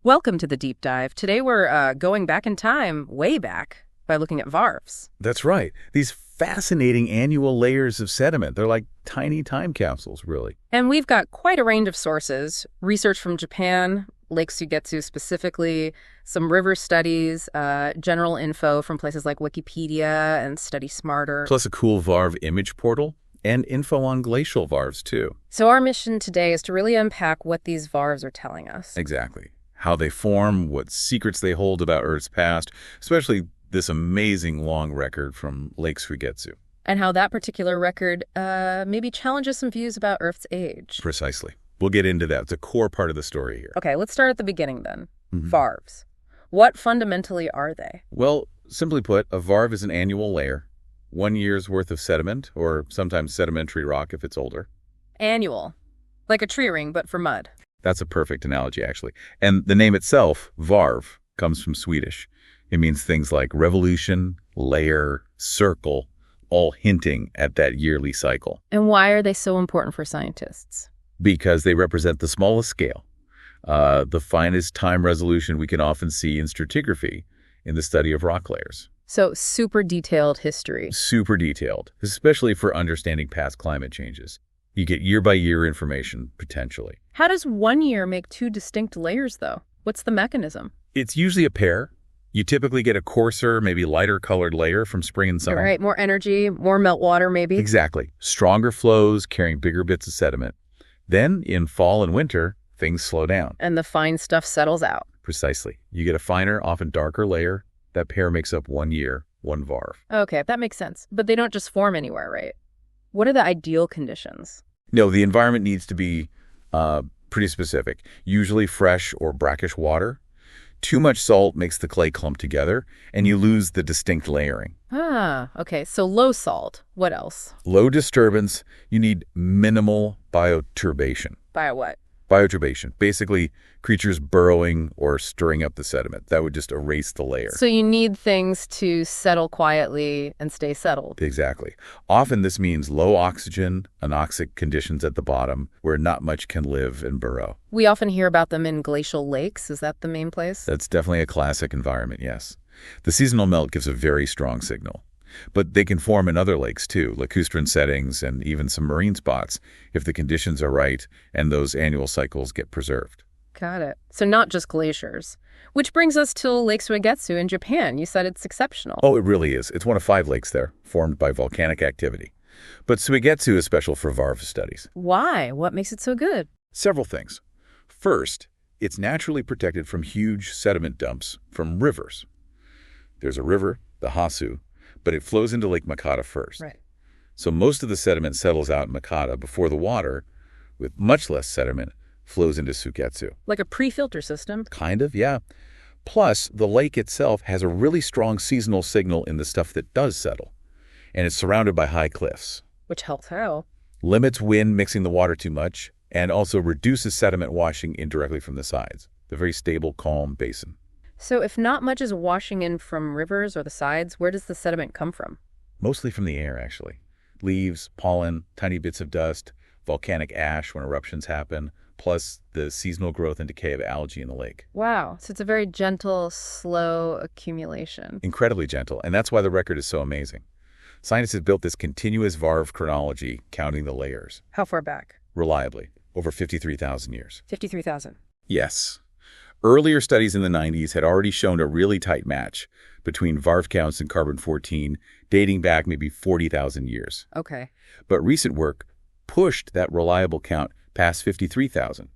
Welcome to the deep dive. Today we're going back in time, way back, by looking at Varves. That's right. These fascinating annual layers of sediment. They're like tiny time capsules, really. And we've got quite a range of sources. Research from Japan, Lake Sugetsu specifically, some river studies, general info from places like Wikipedia and Study Smarter. Plus a cool Varve image portal and info on glacial Varves, too. So our mission today is to really unpack what these Varves are telling us. Exactly. How they form, what secrets they hold about Earth's past, especially this amazing long record from Lake Sugetsu. And how that particular record maybe challenges some views about Earth's age. Precisely. We'll get into that. It's a core part of the story here. Okay, let's start at the beginning then. Varves. What fundamentally are they? Well, simply put, a Varve is an annual layer, 1 year's worth of sediment, or sometimes sedimentary rock if it's older. Annual. Like a tree ring, but for mud. That's a perfect analogy, actually. And the name itself, Varve, comes from Swedish. It means things like revolution, layer, circle, all hinting at that yearly cycle. And why are they so important for scientists? Because they represent the smallest scale, the finest time resolution we can often see in stratigraphy in the study of rock layers. So super detailed history. Super detailed, especially for understanding past climate changes. You get year-by-year information, potentially. How does 1 year make two distinct layers, though? What's the mechanism? It's usually a pair. You typically get a coarser, maybe lighter-colored layer from spring and summer. All right, more energy, more meltwater, maybe? Exactly. Stronger flows carrying bigger bits of sediment. Then, in fall and winter, things slow down. And the fine stuff settles out. Precisely. You get a finer, often darker layer. That pair makes up 1 year, one Varve. Okay, that makes sense. But they don't just form anywhere, right? What are the ideal conditions? No, the environment needs to be pretty specific. Usually fresh or brackish water. Too much salt makes the clay clump together, and you lose the distinct layering. Ah, okay, so low salt. What else? Low disturbance. You need minimal bioturbation. Bio what? Bioturbation, basically creatures burrowing or stirring up the sediment. That would just erase the layer. So you need things to settle quietly and stay settled. Exactly. Often this means low oxygen, anoxic conditions at the bottom where not much can live and burrow. We often hear about them in glacial lakes. Is that the main place? That's definitely a classic environment, yes. The seasonal melt gives a very strong signal. But they can form in other lakes, too, lacustrine settings and even some marine spots, if the conditions are right and those annual cycles get preserved. Got it. So not just glaciers. Which brings us to Lake Sugetsu in Japan. You said it's exceptional. Oh, it really is. It's one of 5 lakes there, formed by volcanic activity. But Sugetsu is special for Varve studies. Why? What makes it so good? Several things. First, it's naturally protected from huge sediment dumps from rivers. There's a river, the Hasu, but it flows into Lake Makata first. Right. So most of the sediment settles out in Makata before the water, with much less sediment, flows into Sugetsu. Like a pre-filter system? Kind of, yeah. Plus, the lake itself has a really strong seasonal signal in the stuff that does settle. And it's surrounded by high cliffs. Which helps how? Limits wind mixing the water too much, and also reduces sediment washing indirectly from the sides. The very stable, calm basin. So if not much is washing in from rivers or the sides, where does the sediment come from? Mostly from the air, actually. Leaves, pollen, tiny bits of dust, volcanic ash when eruptions happen, plus the seasonal growth and decay of algae in the lake. Wow. So it's a very gentle, slow accumulation. Incredibly gentle, and that's why the record is so amazing. Scientists have built this continuous Varve chronology, counting the layers. How far back? Reliably, over 53,000 years. 53,000. Yes. Earlier studies in the 90s had already shown a really tight match between Varve counts and carbon-14, dating back maybe 40,000 years. Okay. But recent work pushed that reliable count past 53,000.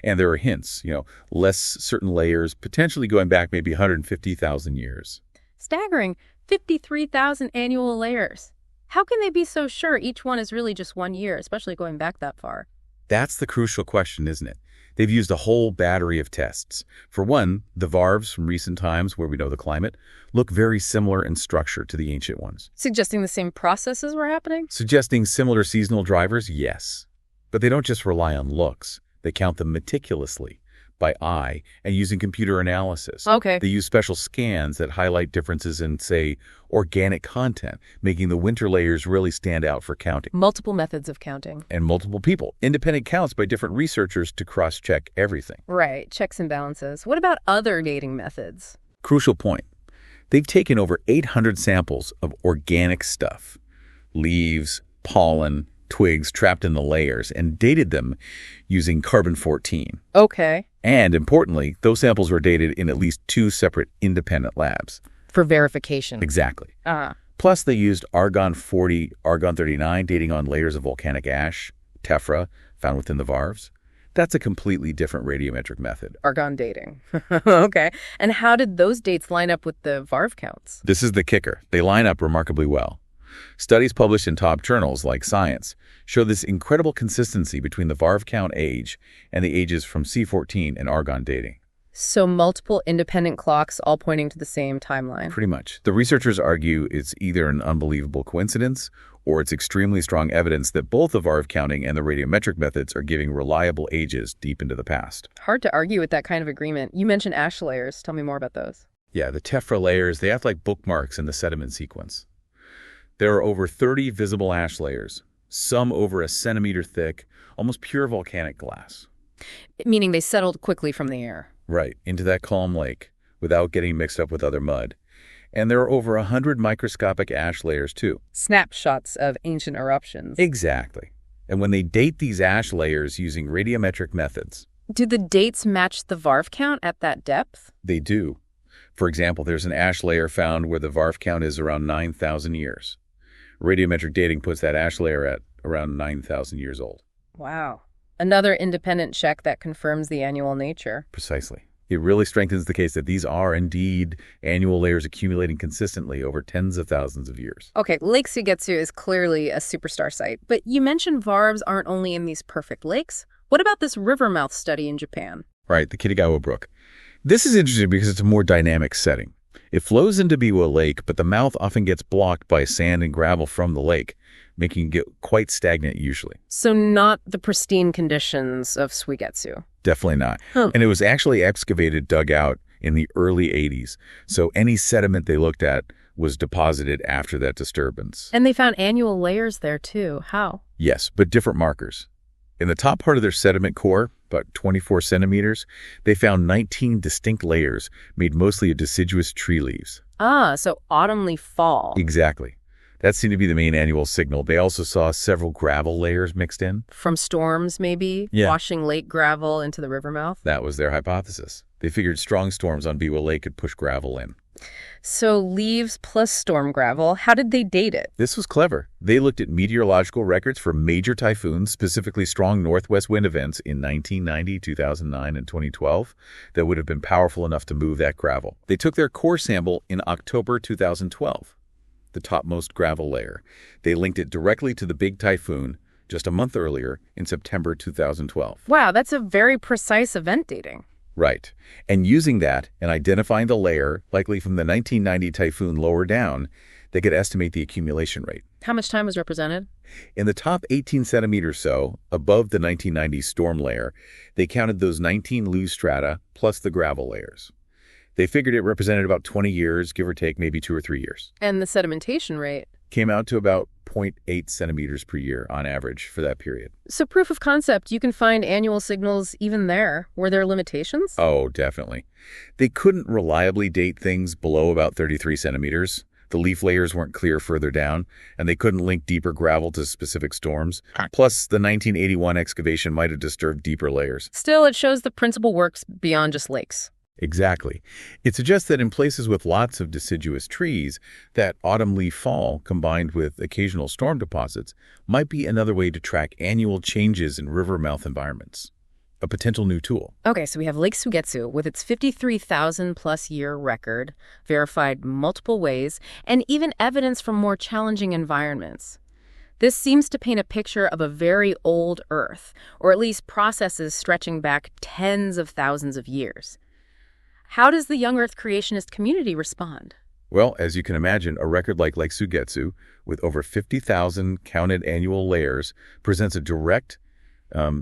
And there are hints, less certain layers, potentially going back maybe 150,000 years. Staggering. 53,000 annual layers. How can they be so sure each one is really just 1 year, especially going back that far? That's the crucial question, isn't it? They've used a whole battery of tests. For one, the Varves from recent times, where we know the climate, look very similar in structure to the ancient ones. Suggesting the same processes were happening? Suggesting similar seasonal drivers, yes. But they don't just rely on looks. They count them meticulously by eye and using computer analysis. Okay. They use special scans that highlight differences in, say, organic content, making the winter layers really stand out for counting. Multiple methods of counting. And multiple people. Independent counts by different researchers to cross-check everything. Right. Checks and balances. What about other dating methods? Crucial point. They've taken over 800 samples of organic stuff, leaves, pollen, twigs trapped in the layers, and dated them using carbon-14. Okay. And importantly, those samples were dated in at least 2 separate independent labs. For verification. Exactly. Uh-huh. Plus, they used argon-40, argon-39 dating on layers of volcanic ash, tephra, found within the Varves. That's a completely different radiometric method. Argon dating. Okay. And how did those dates line up with the Varve counts? This is the kicker. They line up remarkably well. Studies published in top journals like Science show this incredible consistency between the Varve count age and the ages from C14 and argon dating. So multiple independent clocks all pointing to the same timeline. Pretty much. The researchers argue it's either an unbelievable coincidence or it's extremely strong evidence that both the Varve counting and the radiometric methods are giving reliable ages deep into the past. Hard to argue with that kind of agreement. You mentioned ash layers. Tell me more about those. Yeah, the tephra layers, they act like bookmarks in the sediment sequence. There are over 30 visible ash layers, some over a centimeter thick, almost pure volcanic glass. Meaning they settled quickly from the air. Right, into that calm lake, without getting mixed up with other mud. And there are over 100 microscopic ash layers, too. Snapshots of ancient eruptions. Exactly. And when they date these ash layers using radiometric methods... Do the dates match the Varve count at that depth? They do. For example, there's an ash layer found where the Varve count is around 9,000 years. Radiometric dating puts that ash layer at around 9,000 years old. Wow. Another independent check that confirms the annual nature. Precisely. It really strengthens the case that these are indeed annual layers accumulating consistently over tens of thousands of years. Okay, Lake Sugetsu is clearly a superstar site, but you mentioned Varves aren't only in these perfect lakes. What about this river mouth study in Japan? Right, the Kitagawa Brook. This is interesting because it's a more dynamic setting. It flows into Biwa Lake, but the mouth often gets blocked by sand and gravel from the lake, making it get quite stagnant usually. So not the pristine conditions of Suigetsu. Definitely not. And it was actually dug out in the early 80s. So any sediment they looked at was deposited after that disturbance. And they found annual layers there too. How? Yes, but different markers. In the top part of their sediment core, about 24 centimeters, they found 19 distinct layers made mostly of deciduous tree leaves. Ah, so autumn leaf fall. Exactly. That seemed to be the main annual signal. They also saw several gravel layers mixed in. From storms, maybe? Yeah. Washing lake gravel into the river mouth? That was their hypothesis. They figured strong storms on Biwa Lake could push gravel in. So leaves plus storm gravel, how did they date it? This was clever. They looked at meteorological records for major typhoons, specifically strong northwest wind events in 1990, 2009, and 2012 that would have been powerful enough to move that gravel. They took their core sample in October 2012, the topmost gravel layer. They linked it directly to the big typhoon just a month earlier in September 2012. Wow, that's a very precise event dating. Right. And using that and identifying the layer, likely from the 1990 typhoon lower down, they could estimate the accumulation rate. How much time was represented? In the top 18 centimeters so, above the 1990 storm layer, they counted those 19 loose strata plus the gravel layers. They figured it represented about 20 years, give or take maybe 2 or 3 years. And the sedimentation rate? Came out to about 0.8 centimeters per year on average for that period. So proof of concept, you can find annual signals even there. Were there limitations? Oh, definitely. They couldn't reliably date things below about 33 centimeters. The leaf layers weren't clear further down, and they couldn't link deeper gravel to specific storms. Plus, the 1981 excavation might have disturbed deeper layers. Still, it shows the principle works beyond just lakes. Exactly. It suggests that in places with lots of deciduous trees, that autumn leaf fall combined with occasional storm deposits might be another way to track annual changes in river mouth environments. A potential new tool. Okay, so we have Lake Sugetsu with its 53,000 plus year record, verified multiple ways, and even evidence from more challenging environments. This seems to paint a picture of a very old Earth, or at least processes stretching back tens of thousands of years. How does the young Earth creationist community respond? Well, as you can imagine, a record like Lake Sugetsu, with over 50,000 counted annual layers, presents a direct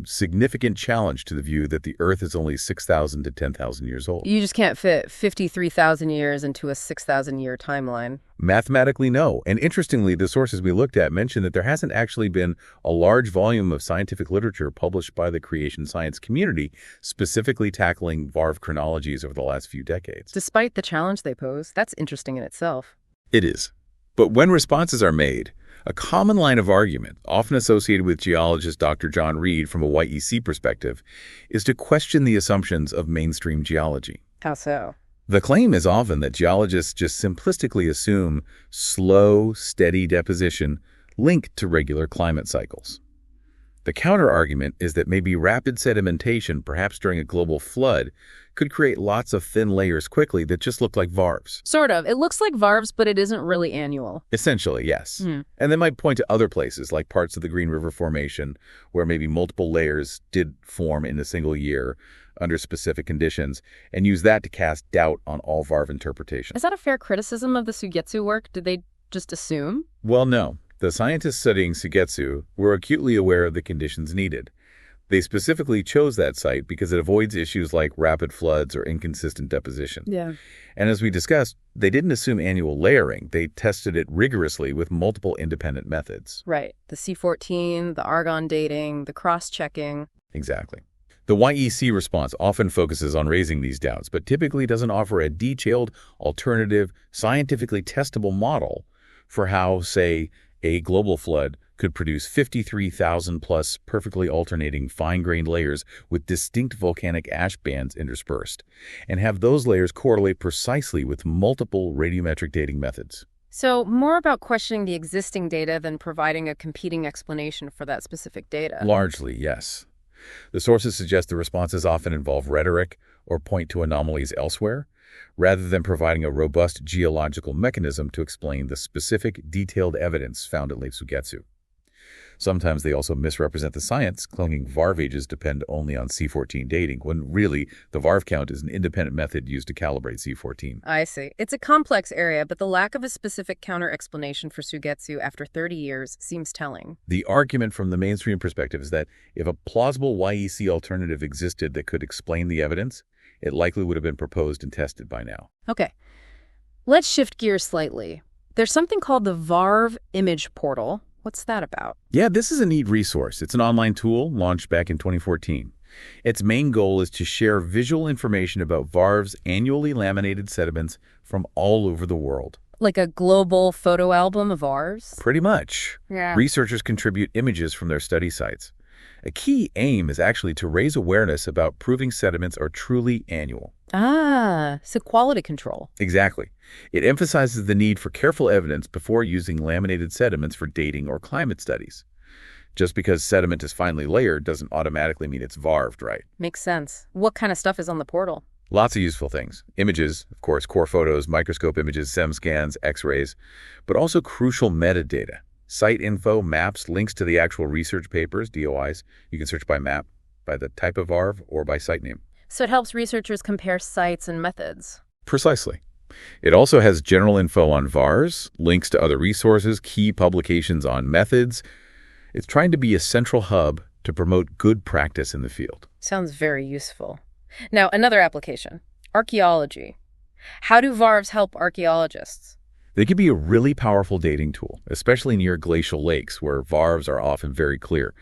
significant challenge to the view that the Earth is only 6,000 to 10,000 years old. You just can't fit 53,000 years into a 6,000-year timeline. Mathematically, no. And interestingly, the sources we looked at mention that there hasn't actually been a large volume of scientific literature published by the creation science community specifically tackling Varve chronologies over the last few decades. Despite the challenge they pose, that's interesting in itself. It is. But when responses are made, a common line of argument, often associated with geologist Dr. John Reed from a YEC perspective, is to question the assumptions of mainstream geology. How so? The claim is often that geologists just simplistically assume slow, steady deposition linked to regular climate cycles. The counter-argument is that maybe rapid sedimentation, perhaps during a global flood, could create lots of thin layers quickly that just look like varves. Sort of. It looks like varves, but it isn't really annual. Essentially, yes. And they might point to other places, like parts of the Green River Formation, where maybe multiple layers did form in a single year under specific conditions, and use that to cast doubt on all Varve interpretations. Is that a fair criticism of the Sugetsu work? Did they just assume? Well, no. The scientists studying Sugetsu were acutely aware of the conditions needed. They specifically chose that site because it avoids issues like rapid floods or inconsistent deposition. Yeah. And as we discussed, they didn't assume annual layering. They tested it rigorously with multiple independent methods. Right. The C14, the argon dating, the cross-checking. Exactly. The YEC response often focuses on raising these doubts, but typically doesn't offer a detailed, alternative, scientifically testable model for how, say, a global flood could produce 53,000 plus perfectly alternating fine-grained layers with distinct volcanic ash bands interspersed, and have those layers correlate precisely with multiple radiometric dating methods. So more about questioning the existing data than providing a competing explanation for that specific data. Largely, yes. The sources suggest the responses often involve rhetoric or point to anomalies elsewhere, rather than providing a robust geological mechanism to explain the specific, detailed evidence found at Lake Sugetsu. Sometimes they also misrepresent the science, claiming Varve ages depend only on C14 dating, when really the Varve count is an independent method used to calibrate C14. I see. It's a complex area, but the lack of a specific counter-explanation for Sugetsu after 30 years seems telling. The argument from the mainstream perspective is that if a plausible YEC alternative existed that could explain the evidence, it likely would have been proposed and tested by now. Okay. Let's shift gears slightly. There's something called the Varve Image Portal. What's that about? Yeah, this is a neat resource. It's an online tool launched back in 2014. Its main goal is to share visual information about Varve's annually laminated sediments from all over the world. Like a global photo album of ours? Pretty much. Yeah. Researchers contribute images from their study sites. A key aim is actually to raise awareness about proving sediments are truly annual. Ah, so quality control. Exactly. It emphasizes the need for careful evidence before using laminated sediments for dating or climate studies. Just because sediment is finely layered doesn't automatically mean it's varved, right? Makes sense. What kind of stuff is on the portal? Lots of useful things. Images, of course, core photos, microscope images, SEM scans, X-rays, but also crucial metadata. Site info, maps, links to the actual research papers, DOIs. You can search by map, by the type of Varve, or by site name. So it helps researchers compare sites and methods. Precisely. It also has general info on Varves, links to other resources, key publications on methods. It's trying to be a central hub to promote good practice in the field. Sounds very useful. Now, another application. Archaeology. How do Varves help archaeologists? They can be a really powerful dating tool, especially near glacial lakes where varves are often very clear.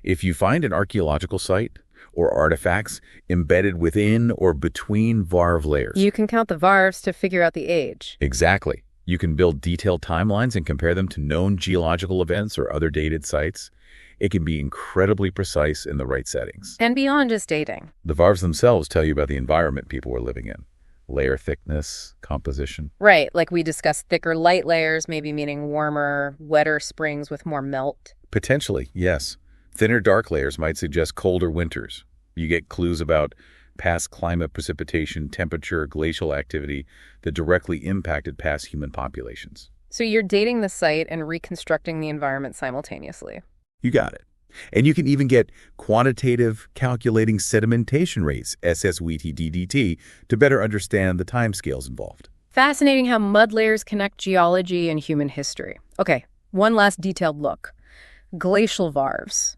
If you find an archaeological site or artifacts embedded within or between varve layers, You can count the varves to figure out the age. Exactly. You can build detailed timelines and compare them to known geological events or other dated sites. It can be incredibly precise in the right settings. And beyond just dating. The varves themselves tell you about the environment people were living in. Layer thickness, composition. Right, like we discussed, thicker light layers, maybe meaning warmer, wetter springs with more melt. Potentially, yes. Thinner dark layers might suggest colder winters. You get clues about past climate precipitation, temperature, glacial activity that directly impacted past human populations. So you're dating the site and reconstructing the environment simultaneously. You got it. And you can even get quantitative calculating sedimentation rates, SSWT/DDT, to better understand the timescales involved. Fascinating how mud layers connect geology and human history. Okay, one last detailed look. Glacial varves.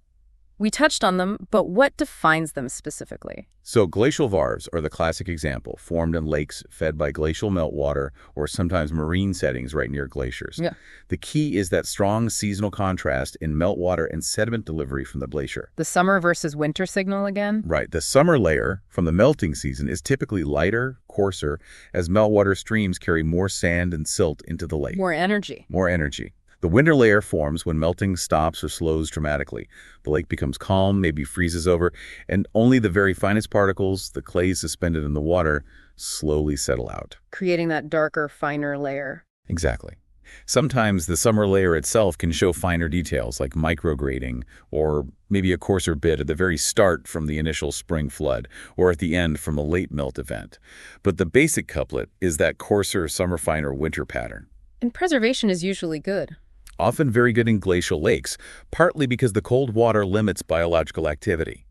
We touched on them, but what defines them specifically? So glacial varves are the classic example, formed in lakes fed by glacial meltwater or sometimes marine settings right near glaciers. Yeah. The key is that strong seasonal contrast in meltwater and sediment delivery from the glacier. The summer versus winter signal again? Right. The summer layer from the melting season is typically lighter, coarser, as meltwater streams carry more sand and silt into the lake. More energy. More energy. The winter layer forms when melting stops or slows dramatically. The lake becomes calm, maybe freezes over, and only the very finest particles, the clays suspended in the water, slowly settle out. Creating that darker, finer layer. Exactly. Sometimes the summer layer itself can show finer details like micrograding or maybe a coarser bit at the very start from the initial spring flood or at the end from a late melt event. But the basic couplet is that coarser, summer finer winter pattern. And preservation is usually good. Often very good in glacial lakes, partly because the cold water limits biological activity.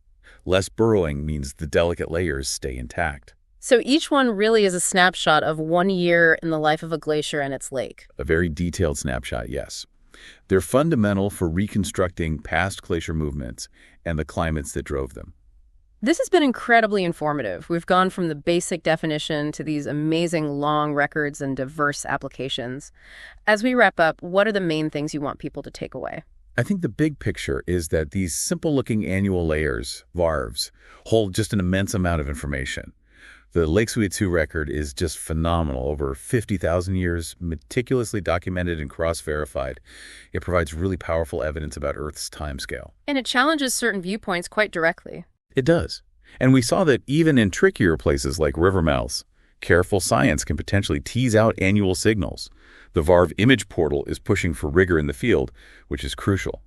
Less burrowing means the delicate layers stay intact. So each one really is a snapshot of 1 year in the life of a glacier and its lake. A very detailed snapshot, yes. They're fundamental for reconstructing past glacier movements and the climates that drove them. This has been incredibly informative. We've gone from the basic definition to these amazing long records and diverse applications. As we wrap up, what are the main things you want people to take away? I think the big picture is that these simple-looking annual layers, Varves, hold just an immense amount of information. The Lake Suitou record is just phenomenal. Over 50,000 years, meticulously documented and cross-verified. It provides really powerful evidence about Earth's timescale. And it challenges certain viewpoints quite directly. It does. And we saw that even in trickier places like river mouths, careful science can potentially tease out annual signals. The Varve image portal is pushing for rigor in the field, which is crucial.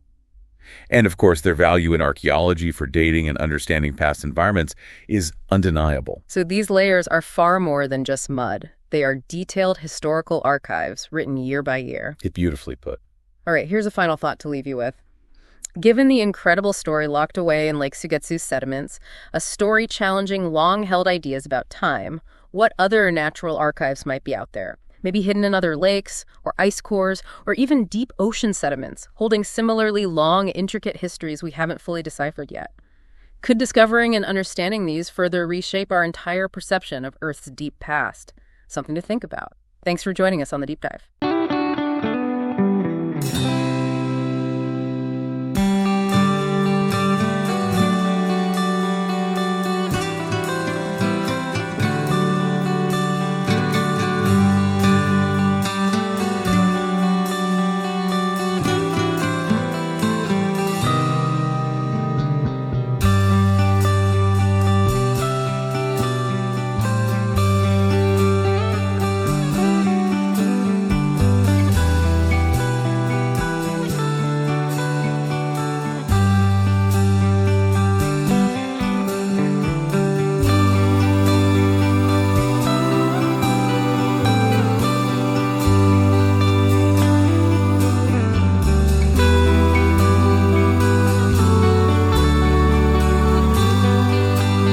And of course, their value in archaeology for dating and understanding past environments is undeniable. So these layers are far more than just mud. They are detailed historical archives written year by year. It's beautifully put. All right, here's a final thought to leave you with. Given the incredible story locked away in Lake Sugetsu's sediments, a story challenging long-held ideas about time, what other natural archives might be out there? Maybe hidden in other lakes, or ice cores, or even deep ocean sediments, holding similarly long, intricate histories we haven't fully deciphered yet. Could discovering and understanding these further reshape our entire perception of Earth's deep past? Something to think about. Thanks for joining us on The Deep Dive.